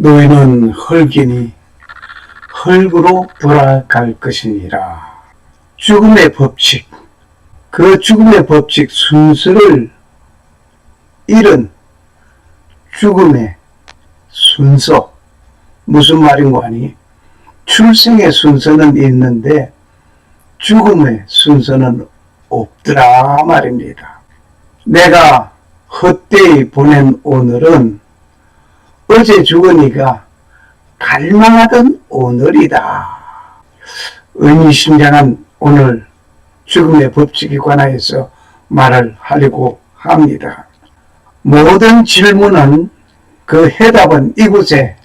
너희는 흙이니 흙으로 돌아갈 것이니라. 죽음의 법칙, 그 죽음의 법칙 순서를 잃은 죽음의 순서, 무슨 말인고 하니 출생의 순서는 있는데 죽음의 순서는 없더라 말입니다. 내가 헛되이 보낸 오늘은 어제 죽으니까 갈망하던 오늘이다. 의미심장한 오늘 죽음의 법칙에 관하여서 말을 하려고 합니다. 모든 질문은 그 해답은 이곳에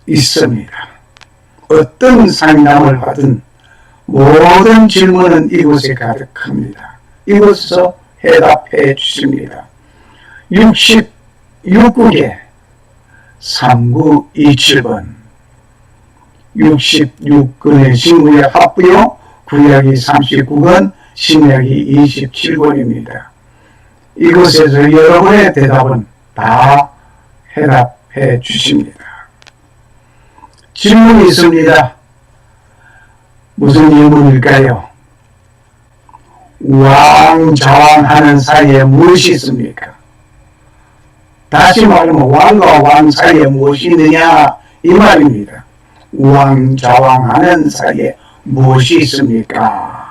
있습니다. 어떤 상담을 받은 모든 질문은 이곳에 가득합니다. 이곳에서 해답해 주십니다. 66국에 3927번 66권의 신구약 합부요, 구약이 39권, 신약이 27권입니다. 이곳에서 여러분의 대답은 다 해답해 주십니다. 질문이 있습니다. 무슨 질문일까요? 왕좌왕하는 사이에 무엇이 있습니까? 다시 말하면 왕과 왕 사이에 무엇이 있느냐 이 말입니다. 왕좌왕하는 사이에 무엇이 있습니까?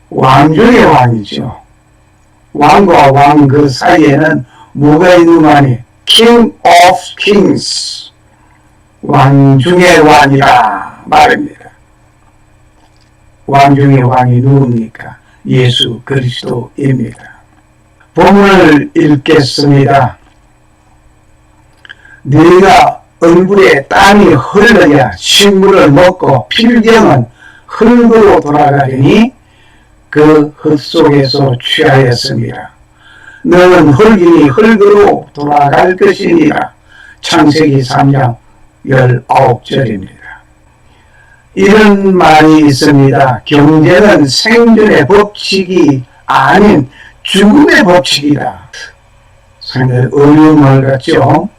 왕 중의 왕이죠. 왕과 왕 그 사이에는 뭐가 있는가니? King of Kings, 왕 중의 왕이라 말입니다. 왕 중의 왕이 누굽니까? 예수 그리스도입니다. 본문을 읽겠습니다. 네가 얼굴에 땀이 흘러야 식물을 먹고 필경은 흙으로 돌아가리니 그 흙 속에서 취하였습니다. 너는 흙이니 흙으로 돌아갈 것이니라. 창세기 3장 19절입니다. 이런 말이 있습니다. 경제는 생존의 법칙이 아닌 죽음의 법칙이다. 상당히 어려운 말 같죠?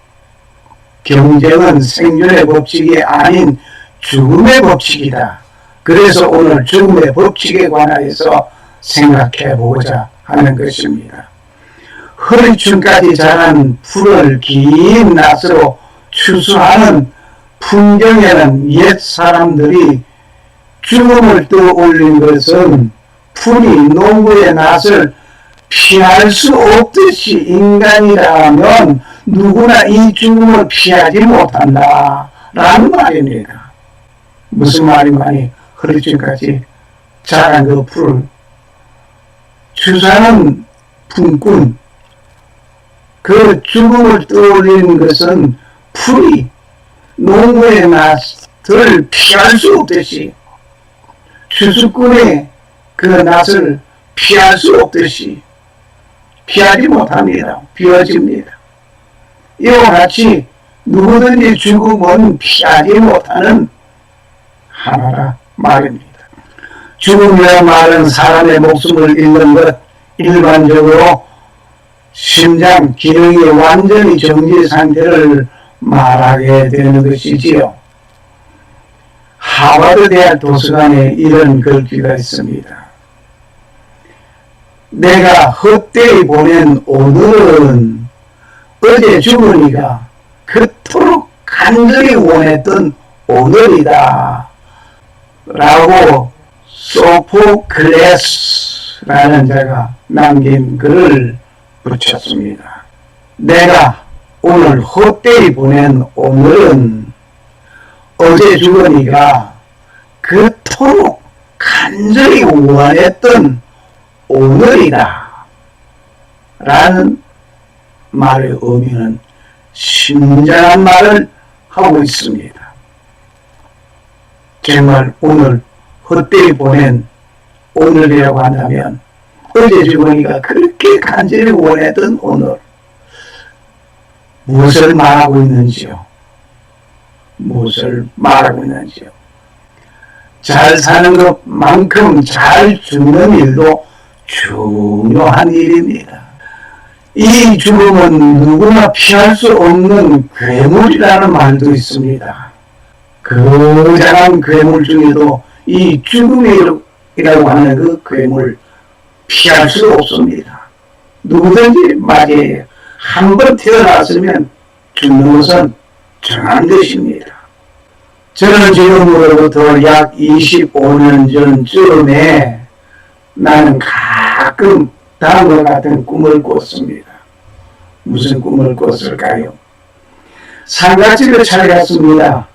경쟁은 생존의 법칙이 아닌 죽음의 법칙이다. 그래서 오늘 죽음의 법칙에 관하여서 생각해 보고자 하는 것입니다. 허리춤까지 자란 풀을 긴 낫으로 추수하는 풍경에는 옛 사람들이 죽음을 떠올린 것은 풀이 농부의 낫을 피할 수 없듯이 인간이라면 누구나 이 죽음을 피하지 못한다 라는 말입니다. 무슨 말인가니? 허리춤까지 자란 그 풀을 추수하는 품꾼, 그 죽음을 떠올리는 것은 풀이 농부의 낫을 피할 수 없듯이, 추수꾼의 그 낫을 피할 수 없듯이 피하지 못합니다. 비워집니다. 이와 같이 누구든지 죽음은 피하지 못하는 하나라 말입니다. 죽음이라는 말은 사람의 목숨을 잃는 것, 일반적으로 심장 기능이 완전히 정지 상태를 말하게 되는 것이지요. 하버드 대학 도서관에 이런 글귀가 있습니다. 내가 헛되이 보낸 오늘은 어제 죽으니까 그토록 간절히 원했던 오늘이다 라고 소포클레스라는 자가 남긴 글을 붙였습니다. 내가 오늘 헛되이 보낸 오늘은 어제 죽으니까 그토록 간절히 원했던 오늘이다 라는 말의 의미는 심장한 말을 하고 있습니다. 정말 오늘 헛되이 보낸 오늘이라고 한다면 어제 죽으니까 그렇게 간절히 원했던 오늘, 무엇을 말하고 있는지요? 무엇을 말하고 있는지요? 잘 사는 것만큼 잘 죽는 일도 중요한 일입니다. 이 죽음은 누구나 피할 수 없는 괴물이라는 말도 있습니다. 거대한 괴물 중에도 이 죽음이라고 하는 그 괴물 피할 수 없습니다. 누구든지 맞이해요. 한번 태어났으면 죽는 것은 정한 것입니다. 저는 지금으로부터 약 25년 전쯤에 나는 가끔 다음과 같은 꿈을 꿨습니다. 무슨 꿈을 꿨을까요? 상가집에 찾아갔습니다.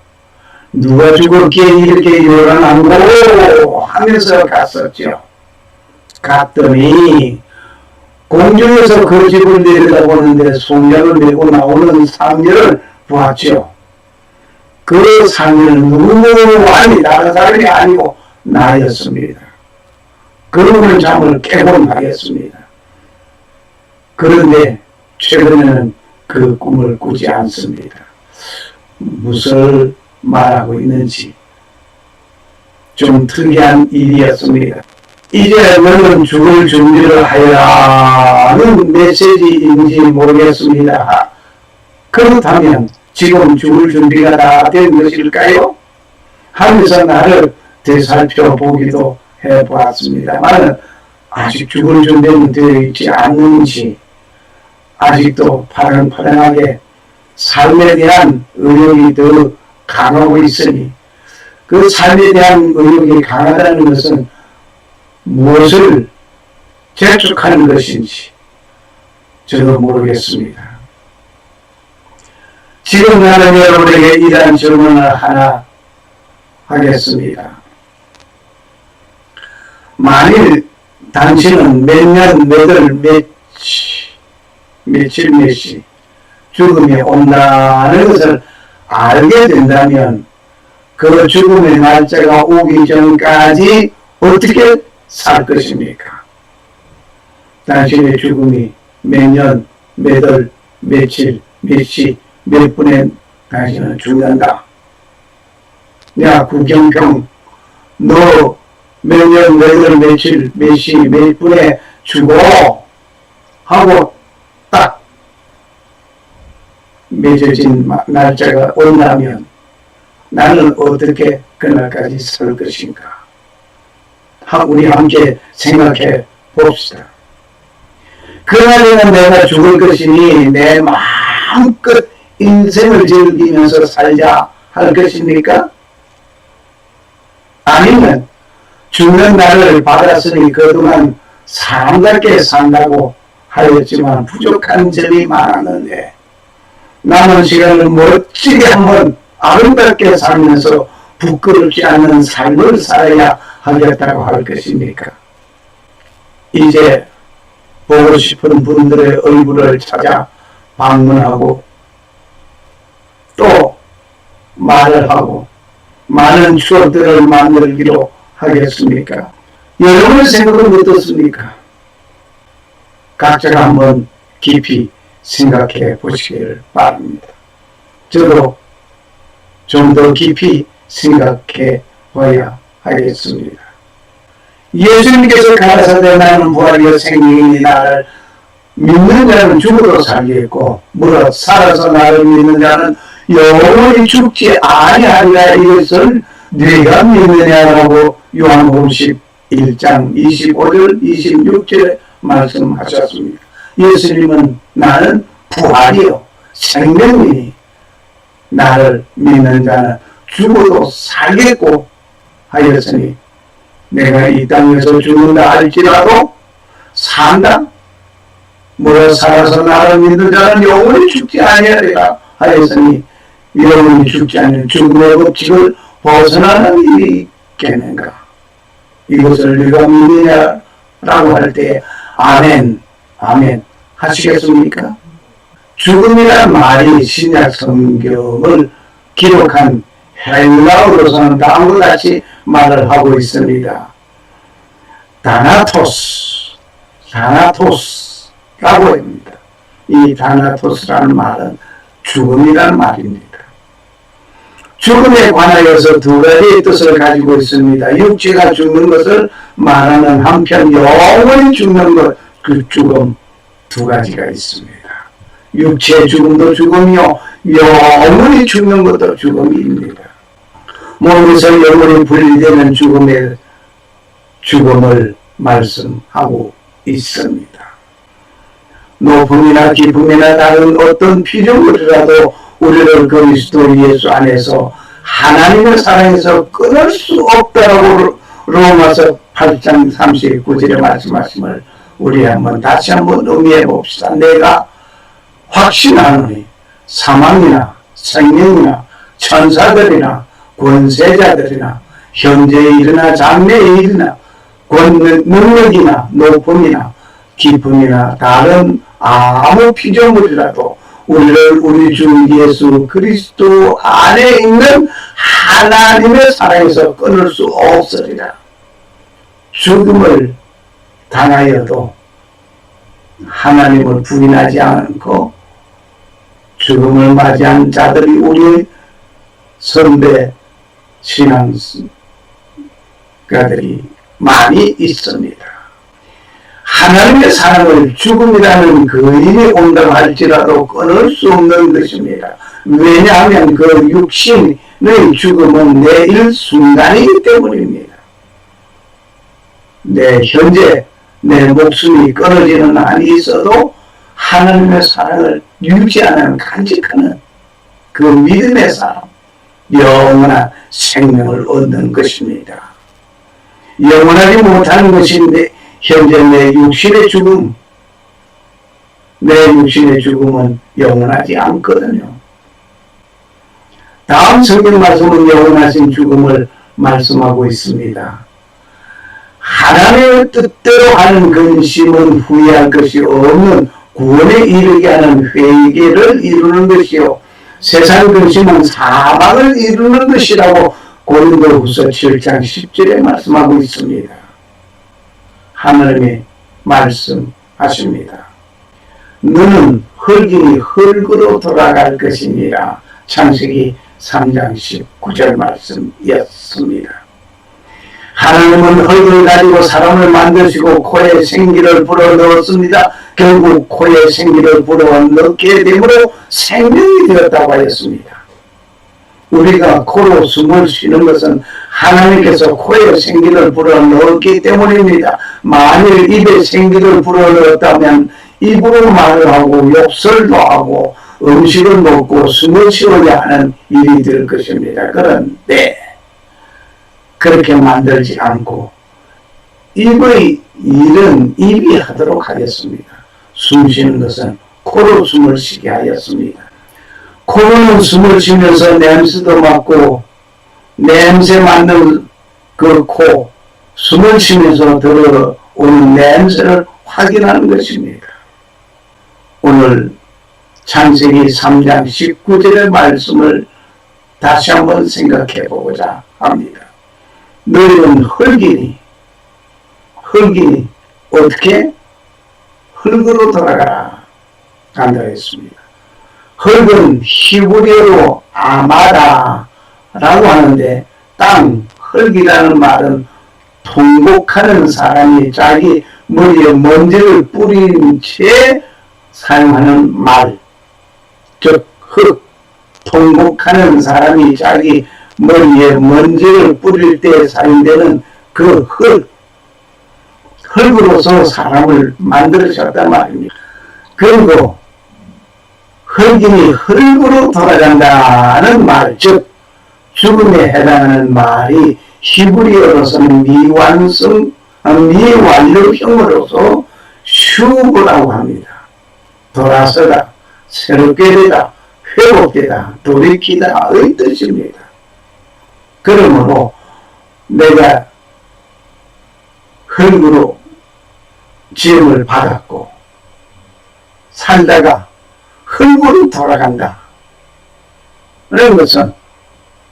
누가 죽었기에 이렇게 요란하고 하면서 갔었죠. 갔더니 공중에서 그 집을 내려다보는데 송장을 메고 나오는 상녀를 보았죠. 그 상녀는 누구아니 다른 사람이 아니고 나였습니다. 그러면 잠을 깨곤 하겠습니다. 그런데 최근에는 그 꿈을 꾸지 않습니다. 무엇을 말하고 있는지 좀 특이한 일이었습니다. 이제 너는 죽을 준비를 하여라는 메시지인지 모르겠습니다. 그렇다면 지금 죽을 준비가 다 된 것일까요? 하면서 나를 되살펴보기도 해보았습니다만 아직 죽을 준비는 되어 있지 않는지 아직도 파릇파릇하게 삶에 대한 의욕이 더 강하고 있으니 그 삶에 대한 의욕이 강하다는 것은 무엇을 재촉하는 것인지 저도 모르겠습니다. 지금 나는 여러분에게 이러한 질문을 하나 하겠습니다. 만일 당신은 몇 년, 몇 월, 며칠, 몇 시 죽음이 온다는 것을 알게 된다면 그 죽음의 날짜가 오기 전까지 어떻게 살 것입니까? 당신의 죽음이 몇 년, 몇 월, 며칠, 몇 시, 몇 분에 당신은 죽는다. 야, 구경평, 너 몇 년, 몇 월, 며칠, 몇 시, 몇 분에 죽어 하고 딱 맺어진 날짜가 온다면 나는 어떻게 그날까지 살 것인가? 우리 함께 생각해 봅시다. 그날에는 내가 죽을 것이니 내 마음껏 인생을 즐기면서 살자 할 것입니까? 아니면 죽는 날을 받았으니 그동안 사람답게 산다고 하였지만 부족한 점이 많았는데 남은 시간을 멋지게 한번 아름답게 살면서 부끄럽지 않은 삶을 살아야 하겠다고 할 것입니까? 이제 보고 싶은 분들의 얼굴을 찾아 방문하고 또 말을 하고 많은 추억들을 만들기로 하겠습니까? 여러분의 생각은 어떻습니까? 각자가 한번 깊이 생각해 보시기를 바랍니다. 저도 좀 더 깊이 생각해 봐야 하겠습니다. 예수님께서 가라사대 나는 부활이요 생명이니 나를 믿는 자는 죽어도 살겠고 무릇 살아서 나를 믿는 자는 영원히 죽지 아니하리라 이것을 네가 믿느냐라고 요한복음 11장 25절 26절에 말씀하셨습니다. 예수님은 나는 부활이요 생명이니 나를 믿는 자는 죽어도 살겠고 하였으니 내가 이 땅에서 죽는다 할지라도 산다. 무릇 살아서 나를 믿는 자는 영원히 죽지 아니하리라 하였으니 영원히 죽지 않는 죽음의 법칙을 벗어나는 일이 있겠는가? 이것을 네가 믿느냐라고 할 때 아멘, 아멘 하시겠습니까? 죽음이란 말이 신약 성경을 기록한 헬라어로서는 다음과 같이 말을 하고 있습니다. 다나토스라고 합니다. 이 다나토스라는 말은 죽음이란 말입니다. 죽음에 관하여서 두 가지의 뜻을 가지고 있습니다. 육체가 죽는 것을 말하는 한편 영원히 죽는 것, 그 죽음. 두 가지가 있습니다. 육체의 죽음도 죽음이요, 영원히 죽는 것도 죽음입니다. 몸에서 영원히 분리되는 죽음의 죽음을 말씀하고 있습니다. 높음이나 기쁨이나 다른 어떤 피조물이라도 우리를 그리스도 예수 안에서 하나님의 사랑에서 끊을 수 없다라고 로마서 8장 39절에 말씀하심을 우리 다시 한번 의미해 봅시다. 내가 확신하노니 사망이나 생명이나 천사들이나 권세자들이나 현재의 일이나 장래의 일이나 능력이나 높음이나 기쁨이나 다른 아무 피조물이라도 우리를 우리 주 예수 그리스도 안에 있는 하나님의 사랑에서 끊을 수 없으리라. 죽음을 당하여도 하나님을 부인하지 않고 죽음을 맞이한 자들이 우리의 선배 신앙가들이 많이 있습니다. 하나님의 사랑을 죽음이라는 그인이 온다고 할지라도 끊을 수 없는 것입니다. 왜냐하면 그 육신의 죽음은 내일 순간이기 때문입니다. 현재 내 목숨이 끊어지는 한이 있어도 하나님의 사랑을 유지하는 간직하는 그 믿음의 사람, 영원한 생명을 얻는 것입니다. 영원하지 못하는 것인데 현재 내 육신의 죽음은 영원하지 않거든요. 다음 성경 말씀은 영원하신 죽음을 말씀하고 있습니다. 하나님의 뜻대로 하는 근심은 후회할 것이 없는 구원에 이르게 하는 회개를 이루는 것이요, 세상 근심은 사망을 이루는 것이라고 고린도후서 7장 10절에 말씀하고 있습니다. 하나님이 말씀하십니다. 너는 흙이니 흙으로 돌아갈 것이니라. 창세기 3장 19절 말씀이었습니다. 하나님은 흙을 가지고 사람을 만드시고 코에 생기를 불어넣었습니다. 결국 코에 생기를 불어넣게 되므로 생명이 되었다고 하였습니다. 우리가 코로 숨을 쉬는 것은 하나님께서 코에 생기를 불어넣었기 때문입니다. 만일 입에 생기를 불어넣었다면 입으로 말을 하고 욕설도 하고 음식을 먹고 숨을 쉬어야 하는 일이 될 것입니다. 그런데 그렇게 만들지 않고 입의 일은 입이 하도록 하겠습니다. 숨 쉬는 것은 코로 숨을 쉬게 하였습니다. 코로는 숨을 쉬면서 냄새도 맡고 냄새 맡는 그 코, 숨을 쉬면서 들어오는 냄새를 확인하는 것입니다. 오늘 창세기 3장 19절의 말씀을 다시 한번 생각해 보고자 합니다. 너희는 흙이니 어떻게? 흙으로 돌아가라 간다 했습니다. 흙은 히브리어로 아마다라고 하는데 흙이라는 말은 통곡하는 사람이 자기 머리에 먼지를 뿌린 채 사용하는 말, 즉 흙, 통곡하는 사람이 자기 머리에 먼지를 뿌릴 때 사용되는 그 흙으로서 사람을 만들으셨단 말입니다. 그리고 흙이니 흙으로 돌아간다는 말, 즉 죽음에 해당하는 말이 히브리어로서는 미완료형으로서 슈브라고 합니다. 돌아서다, 새롭게 되다, 회복되다, 돌이키다의 뜻입니다. 그러므로 내가 흙으로 지음을 받았고 살다가 흙으로 돌아간다. 그런 것은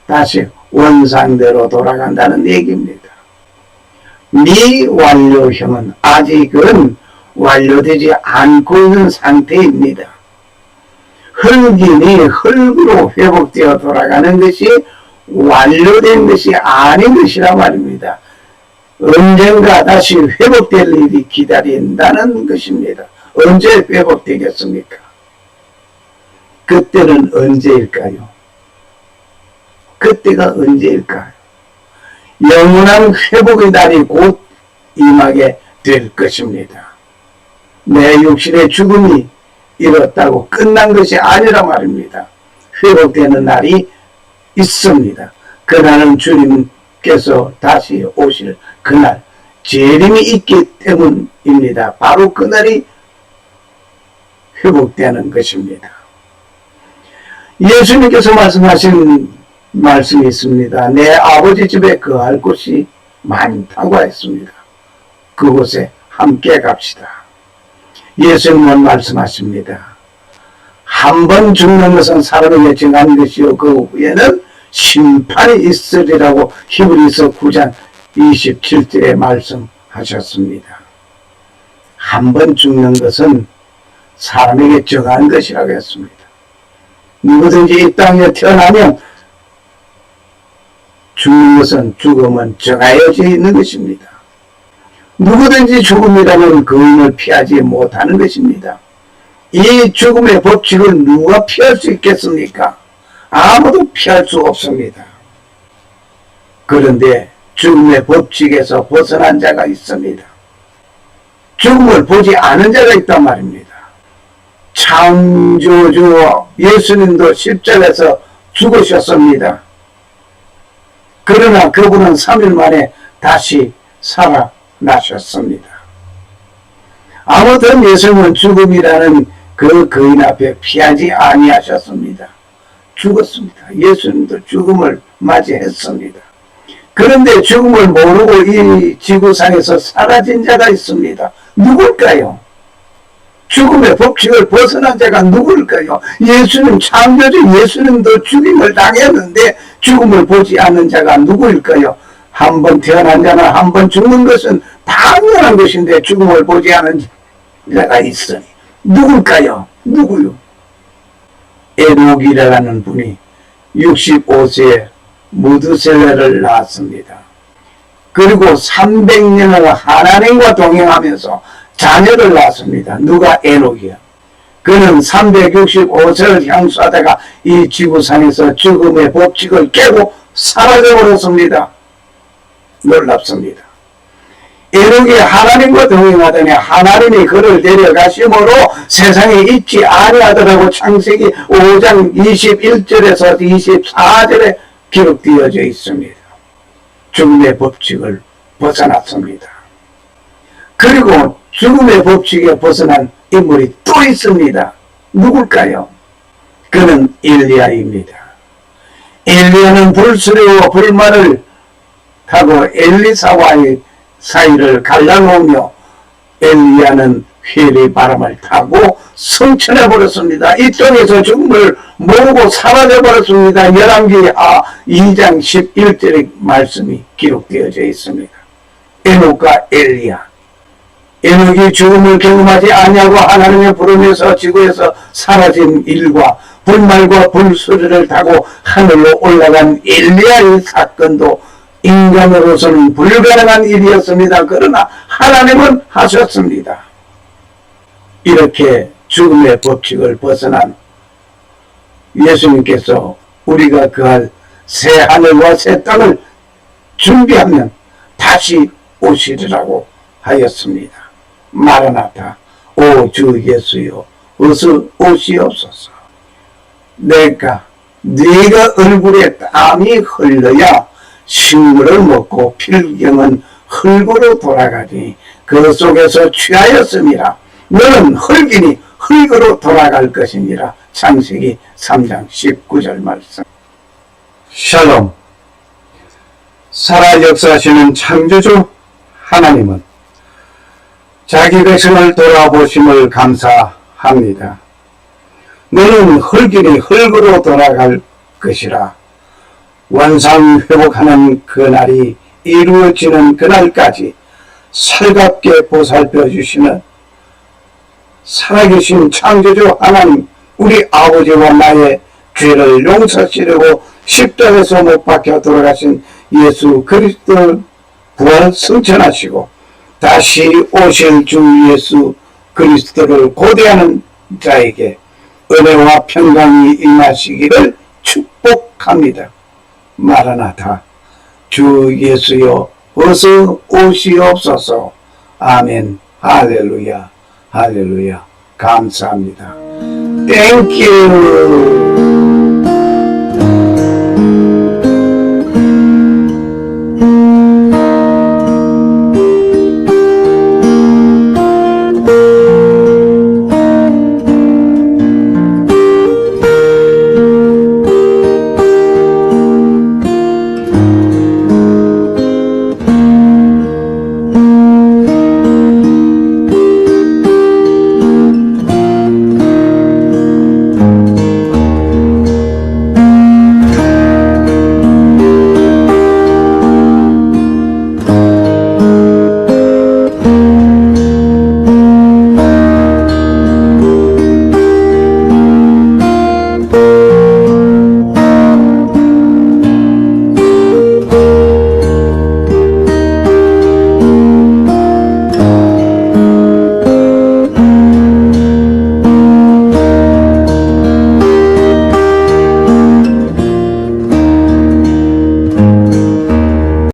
다시 원상대로 돌아간다는 얘기입니다. 미완료형은 아직은 완료되지 않고 있는 상태입니다. 흙이니 흙으로 회복되어 돌아가는 것이 완료된 것이 아닌 것이라 말입니다. 언젠가 다시 회복될 일이 기다린다는 것입니다. 언제 회복되겠습니까? 그때는 언제일까요? 그때가 언제일까요? 영원한 회복의 날이 곧 임하게 될 것입니다. 내 육신의 죽음이 이렇다고 끝난 것이 아니라 말입니다. 회복되는 날이 있습니다. 그날은 주님께서 다시 오실 그날, 재림이 있기 때문입니다. 바로 그날이 회복되는 것입니다. 예수님께서 말씀하신 말씀이 있습니다. 내 아버지 집에 거할 곳이 많다고 했습니다. 그곳에 함께 갑시다. 예수님은 말씀하십니다. 한 번 죽는 것은 사람에게 정한 것이요 그 후에는 심판이 있으리라고 히브리서 9장 27절에 말씀하셨습니다. 한 번 죽는 것은 사람에게 정한 것이라고 했습니다. 누구든지 이 땅에 태어나면 죽는 것은 죽음은 정하여져 있는 것입니다. 누구든지 죽음이라는 거인을 피하지 못하는 것입니다. 이 죽음의 법칙을 누가 피할 수 있겠습니까? 아무도 피할 수 없습니다. 그런데 죽음의 법칙에서 벗어난 자가 있습니다. 죽음을 보지 않은 자가 있단 말입니다. 창조주 예수님도 십자가에서 죽으셨습니다. 그러나 그분은 3일 만에 다시 살아나셨습니다. 아무튼 예수님은 죽음이라는 그 거인 앞에 피하지 아니하셨습니다. 죽었습니다. 예수님도 죽음을 맞이했습니다. 그런데 죽음을 모르고 이 지구상에서 사라진 자가 있습니다. 누굴까요? 죽음의 법칙을 벗어난 자가 누굴까요? 예수님, 창조주 예수님도 죽임을 당했는데 죽음을 보지 않는 자가 누구일까요? 한 번 태어난 자는 한 번 죽는 것은 당연한 것인데 죽음을 보지 않은 자가 있으니 누굴까요? 누구요? 에녹이라는 분이 65세에 무드셀레를 낳았습니다. 그리고 300년을 하나님과 동행하면서 자녀를 낳았습니다. 누가? 에녹이야. 그는 365세를 향수하다가 이 지구상에서 죽음의 법칙을 깨고 사라져버렸습니다. 놀랍습니다. 에녹이 하나님과 동행하더니 하나님이 그를 데려가심으로 세상에 있지 아니하더라고 창세기 5장 21절에서 24절에 기록되어져 있습니다. 죽음의 법칙을 벗어났습니다. 그리고 죽음의 법칙에 벗어난 인물이 또 있습니다. 누굴까요? 그는 엘리야입니다. 엘리야는 불수레와 불말을 타고 엘리사와의 사이를 갈라놓으며 엘리야는 회리 바람을 타고 성천해 버렸습니다. 이 땅에서 죽음을 모르고 사라져 버렸습니다. 열왕기하 2장 11절의 말씀이 기록되어져 있습니다. 에녹과 엘리야. 에녹이 죽음을 경험하지 아니하고 하나님의 부름에서 지구에서 사라진 일과 불말과 불수리를 타고 하늘로 올라간 엘리야의 사건도 인간으로서는 불가능한 일이었습니다. 그러나 하나님은 하셨습니다. 이렇게 죽음의 법칙을 벗어난 예수님께서 우리가 그할 새 하늘과 새 땅을 준비하면 다시 오시리라고 하였습니다. 마라나타, 오 주 예수여 어서 오시옵소서. 네가 얼굴에 땀이 흘러야 식물을 먹고 필경은 흙으로 돌아가니 그 속에서 취하였음이라. 너는 흙이니 흙으로 돌아갈 것이니라. 창세기 3장 19절 말씀. 샬롬. 살아 역사하시는 창조주 하나님은 자기 백성을 돌아보심을 감사합니다. 너는 흙이니 흙으로 돌아갈 것이라. 원상 회복하는 그날이 이루어지는 그날까지 살갑게 보살펴 주시는 살아계신 창조주 하나님, 우리 아버지와 나의 죄를 용서하시려고 십자가에서 못 박혀 돌아가신 예수 그리스도를 부활 승천하시고 다시 오실 주 예수 그리스도를 고대하는 자에게 은혜와 평강이 임하시기를 축복합니다. 마라나타, 주 예수여 어서 오시옵소서. 아멘. 할렐루야. 할렐루야. 감사합니다. 땡큐.